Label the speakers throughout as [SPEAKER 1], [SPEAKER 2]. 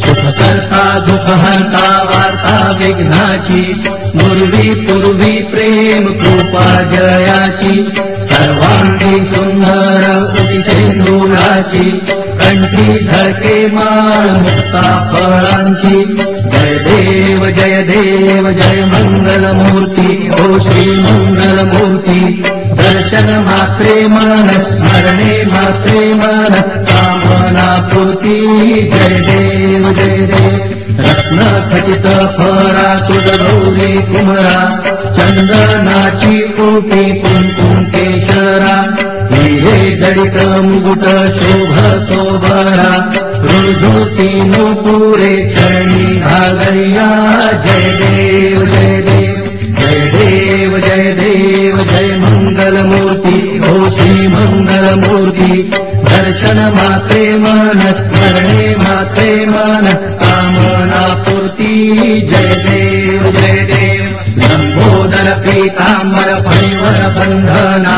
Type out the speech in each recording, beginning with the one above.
[SPEAKER 1] सुखकर्ता दुःखहर्ता वार्ता विघ्नाची पूर्वी पूर्वी प्रेम कृपा जयाची सर्वांगी सुंदर उदिसेंदुराची कंठी धडके माळ मुक्ता फळांची जय देव जय मंगलमूर्ती ओ श्री मंगलमूर्ती दर्शन मात्रे मन स्मरणे मात्रे मन कामना पूर्ती जय देव रत्न खचित फरा तुझ गौरी कुमरा चंदनाची कोटी कुंकुम केशरा हिरे जडित मुकुट शोभतो बरा रुजुती नुपुरे चरणी घालया जय देव जय मंगलमूर्ती ओ श्री मंगलमूर्ती दर्शन मात्रे मन स्मरणे मात्रे मन कामना पूर्ती जय देव लंबोदर पीतांबर परिवर बंधना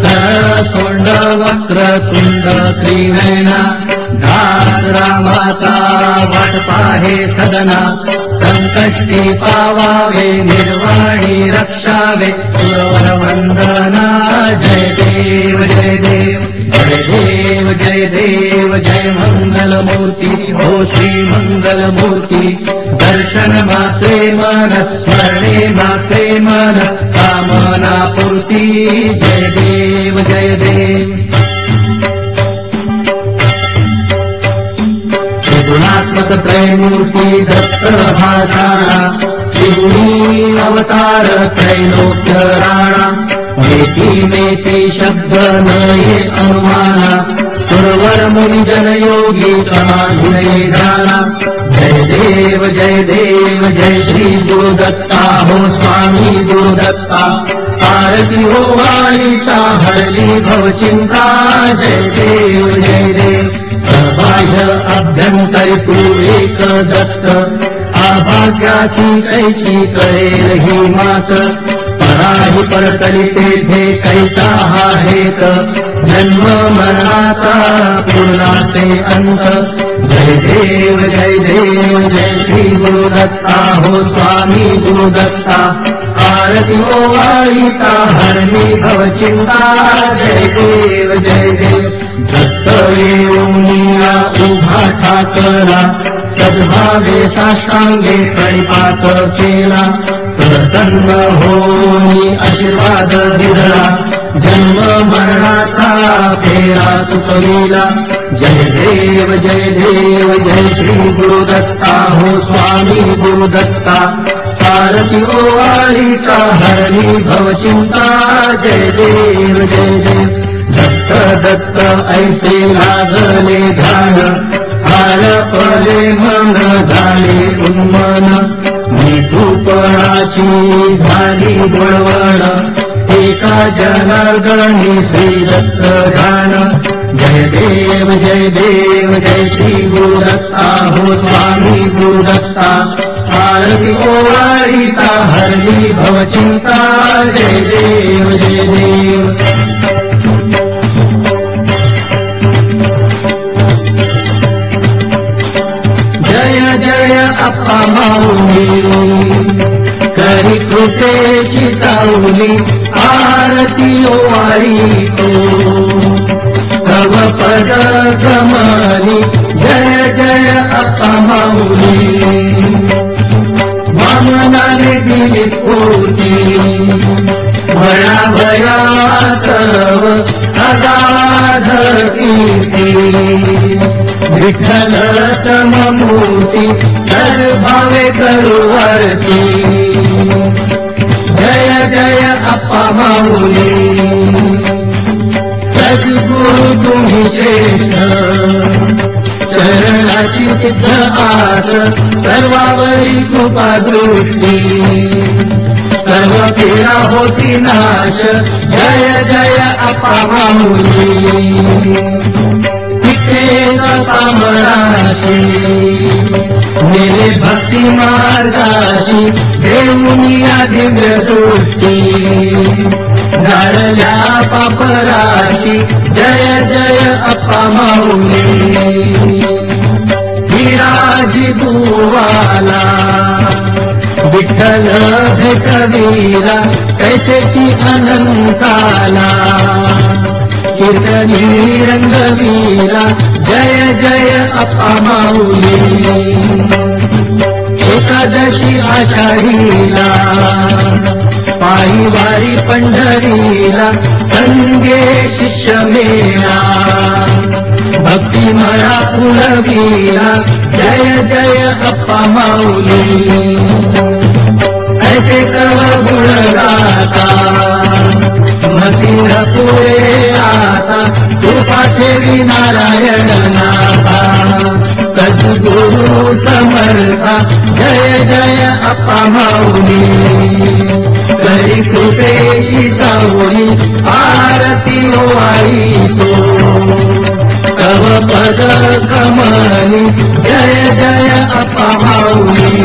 [SPEAKER 1] सरळ सोंड वक्र तुंड त्रिनयना दास रामाचा वाट पाहे सदना संकष्टी पावावे निर्वाणी रक्षावे सुरवर वंदना जय देव जय मंगलमूर्ती ओ श्री मंगलमूर्ती दर्शन मात्रे मन स्मरणे मात्रे मन कामना पूर्ती जय देव त्रिगुणात्मक त्रयमूर्ती दत्त भाषाणा त्रिगुणी अवतार त्रैलोक्य राणा मेती शब्द नये अनुमाना सुरवर मुनि जन योगी समाधि ध्याना जय देव जय श्री गुरुदत्ता हो स्वामी गुरुदत्ता आरती हो वाणीता हरली भवचिंता जय देव सर्वाह्य अभ्यंतरी तू एक दत्त आभाग्यासी कैची कळेल ही मात पराही परतली तेथे कैसा हा हेत जन्म मरणाचा पूर्णाचे अंत जय देव जय श्री गुरुदत्ता हो स्वामी गुरुदत्ता आरती हो वाळीता हरणी भवचिंता जय देव दत्त येऊनिया उभा ठाकला सद्भावे साष्टांगे प्रणिपात केला प्रसन्न होनी आशीर्वाद दिला जन्म मरणाचा फेरा चुकविला जय देव जय श्री गुरुदत्ता हो स्वामी गुरुदत्ता आरती ओ वाळीता हरणी भवचिंता जय देव दत्त ऐसे लागले ध्यान आळपले मन झाले उन्मन निधूपणाची झाली बुडवण एका जनार्दनी श्री दत्त ध्यान जय देव जय श्री गुरुदत्ता हो स्वामी गुरुदत्ता आरती ओ वाळीता हरणी भवचिंता जय देव जय अप्पा माऊली करी कृपेची सावली आरती ओ वाळीतो तव पद गमनी जय अप्पा माऊली वामनाने दिली स्फूर्ती भयातव अगाध कीर्ती विठ्ठल सममूर्ती सर्वभावे करुवर्ती जय अप्पा माऊली सद्गुरु तुम्ही श्रेष्ठ चरणाची सिद्ध आस सर्वावरी कृपा दृष्टी सर्व पीडा होती नाश जय अप्पा माऊली पामराशी मेरे भक्ती मार्गाशी देऊनिया दिव्य दृष्टी झाडल्या पापराशी जय अप्पा विठ्ठल भेटविला कैसेची अनंताला कीर्तनी रंगवीला जय जय अप्पा माऊली एकादशी आषाढीला पायी वारी पंढरीला संगे शिष्य मेळा भक्तिमया फुलविला जय जय अप्पा माऊली ऐसे तव गुण गाता मतीर पुरे आता कृपा ठेवी नारायण नाथा सद्गुरु समर्था जय जय अप्पा माऊली करी कृपेची सावळी आरती ओवाळी तो तव पद कमली जय जय अप्पा माऊली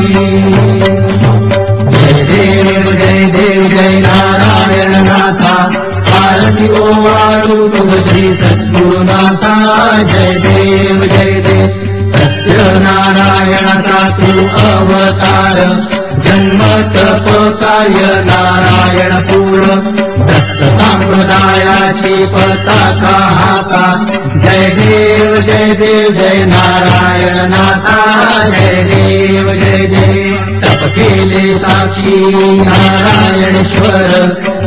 [SPEAKER 1] जय देव जय नारायण नाथा आरती ओवाळू तुझ श्री सद्गुरुनाथा जय देव सत्यनारायणाचा तू अवतार जन्म तप कार्य नारायण पूर्ण दत्त संप्रदायाची पताका हाता जय देव जय नारायण नाथा जय देव तप केले साक्षी नारायणेश्वर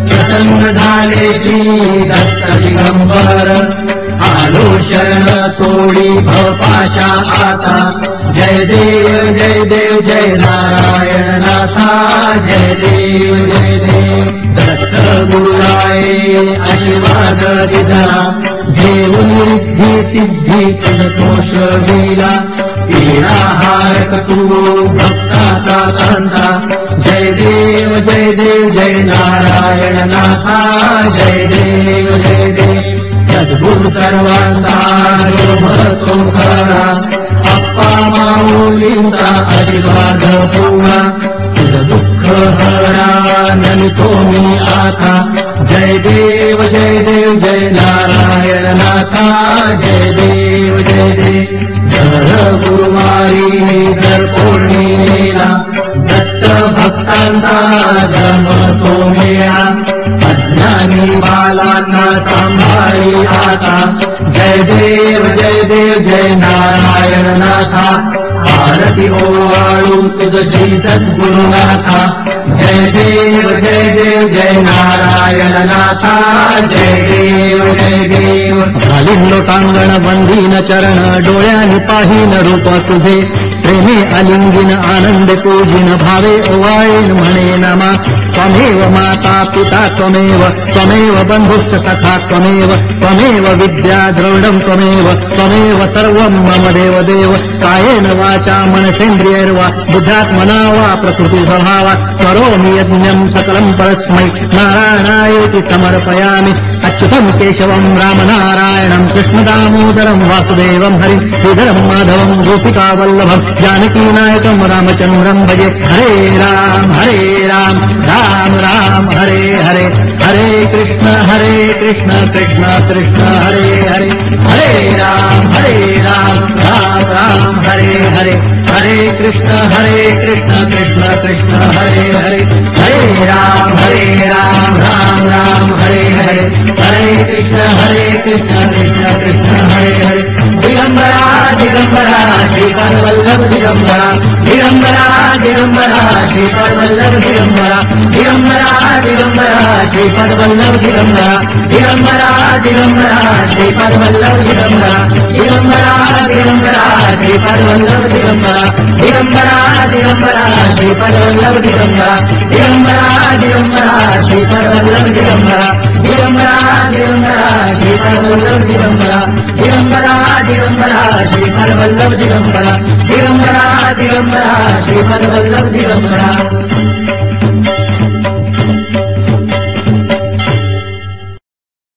[SPEAKER 1] प्रसन्न झाले श्री दत्त दिगंबर आलो शरण तोडी भवपाशा आता जय देव जय नारायण नाथा जय देव दत्त गुरुराये आशीर्वाद दिला देऊन रिद्धी सिद्धी संतोष दिला पीडा हारक तू भक्ताचा कांता जय देव जय नारायण नाथा जय देव सद्गुरु सर्वांचा भरतो खरा अप्पा माऊलींचा आशीर्वाद पूर्ण तुझ दुःख हरा नमितो मी आता जय देव जय नारायण नाथा जय देव दर गुरुवारी दर पौर्णिमेला दत्त भक्तांचा जमतो मेळा अज्ञानी बालांना सांभाळी आता जय देव जय नारायण नाथा आरती ओवाळू तुझ श्री सद्गुरुनाथा जय देव जय नारायण नाथा जय देव घालीन लोटांगण बंदीन चरण डोळ्याने पाहीन रूप तुझे प्रेमे आलिंगीन आनंद पूजिन भावे ओवाळीन म्हणे नमा त्वमेव माता पिता त्वमेव बंधुश्च सखा त्वमेव विद्या द्रविडं त्वमेव सर्वं मम देव कायेन वाचा मनसेन्द्रियैर्वा बुद्ध्यात्मना वा प्रकृति स्वभावात् करोमि यज्ञं सकलं परस्मै नारायणायेति समर्पयामि अच्युतं केशवं रामनारायणं कृष्णदामोदरं वासुदेवं हरिं श्रीधरं माधवं गोपिकावल्लभं जानकीनायकं रामचन्द्रं भजे हरे राम राम राम हरे हरे हरे कृष्ण कृष्ण कृष्ण हरे हरे हरे राम राम राम हरे हरे हरे कृष्ण कृष्ण कृष्ण हरे हरे हरे राम राम राम हरे हरे हरे कृष्ण कृष्ण कृष्ण हरे हरे दिगंबरा श्रीपाद वल्लभ दिगंबरा श्रीपाद वल्लभ दिगंबरा श्रीपाद वल्लभ दिगंबरा श्रीपाद वल्लभ दिगंबरा श्रीपाद वल्लभ दिगंबरा श्रीपाद वल्लभ दिगंबरा श्रीपाद वल्लभ दिगंबरा श्रीपाद वल्लभ दिगंबरा श्रीपाद वल्लभ दिगंबरा श्रीपाद वल्लभ दिगंबरा